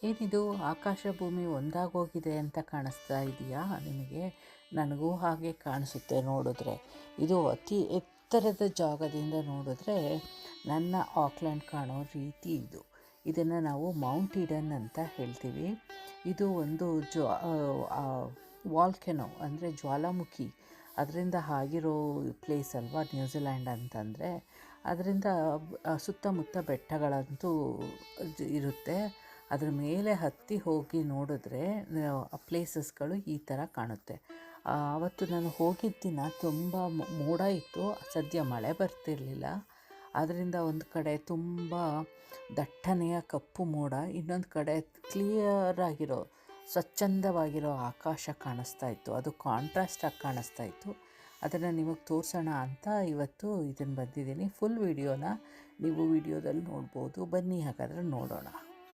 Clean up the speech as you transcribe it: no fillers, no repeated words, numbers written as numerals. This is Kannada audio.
ಏನಿದು ಆಕಾಶ ಭೂಮಿ ಒಂದಾಗೋಗಿದೆ ಅಂತ ಕಾಣಿಸ್ತಾ ಇದೆಯಾ ನಿಮಗೆ? ನನಗೂ ಹಾಗೆ ಕಾಣಿಸುತ್ತೆ ನೋಡಿದ್ರೆ. ಇದು ಅತಿ ಎತ್ತರದ ಜಾಗದಿಂದ ನೋಡಿದ್ರೆ ನನ್ನ ಆಕ್ಲ್ಯಾಂಡ್ ಕಾಣೋ ರೀತಿ ಇದು. ಇದನ್ನು ನಾವು ಮೌಂಟ್ ಈಡನ್ ಅಂತ ಹೇಳ್ತೀವಿ. ಇದು ಒಂದು ವಾಲ್ಕೆನೋ ಅಂದರೆ ಜ್ವಾಲಾಮುಖಿ, ಅದರಿಂದ ಆಗಿರೋ ಪ್ಲೇಸ್ ಅಲ್ವಾ ನ್ಯೂಜಿಲ್ಯಾಂಡ್ ಅಂತಂದರೆ. ಅದರಿಂದ ಸುತ್ತಮುತ್ತ ಬೆಟ್ಟಗಳಂತೂ ಇರುತ್ತೆ. ಅದರ ಮೇಲೆ ಹತ್ತಿ ಹೋಗಿ ನೋಡಿದ್ರೆ ಆ ಪ್ಲೇಸಸ್ಗಳು ಈ ಥರ ಕಾಣುತ್ತೆ. ಆವತ್ತು ನಾನು ಹೋಗಿದ್ದ ದಿನ ತುಂಬ ಮೋಡ ಇತ್ತು, ಸದ್ಯ ಮಳೆ ಬರ್ತಿರಲಿಲ್ಲ. ಆದ್ದರಿಂದ ಒಂದು ಕಡೆ ತುಂಬ ದಟ್ಟನೆಯ ಕಪ್ಪು ಮೋಡ, ಇನ್ನೊಂದು ಕಡೆ ಕ್ಲಿಯರಾಗಿರೋ ಸ್ವಚ್ಛಂದವಾಗಿರೋ ಆಕಾಶ ಕಾಣಿಸ್ತಾ ಇತ್ತು. ಅದು ಕಾಂಟ್ರಾಸ್ಟಾಗಿ ಕಾಣಿಸ್ತಾ ಇತ್ತು. ಅದನ್ನು ನಿಮಗೆ ತೋರಿಸೋಣ ಅಂತ ಇವತ್ತು ಇದನ್ನು ಬಂದಿದ್ದೀನಿ. ಫುಲ್ ವಿಡಿಯೋನ ನೀವು ವಿಡಿಯೋದಲ್ಲಿ ನೋಡ್ಬೋದು. ಬನ್ನಿ ಹಾಗಾದರೆ ನೋಡೋಣ.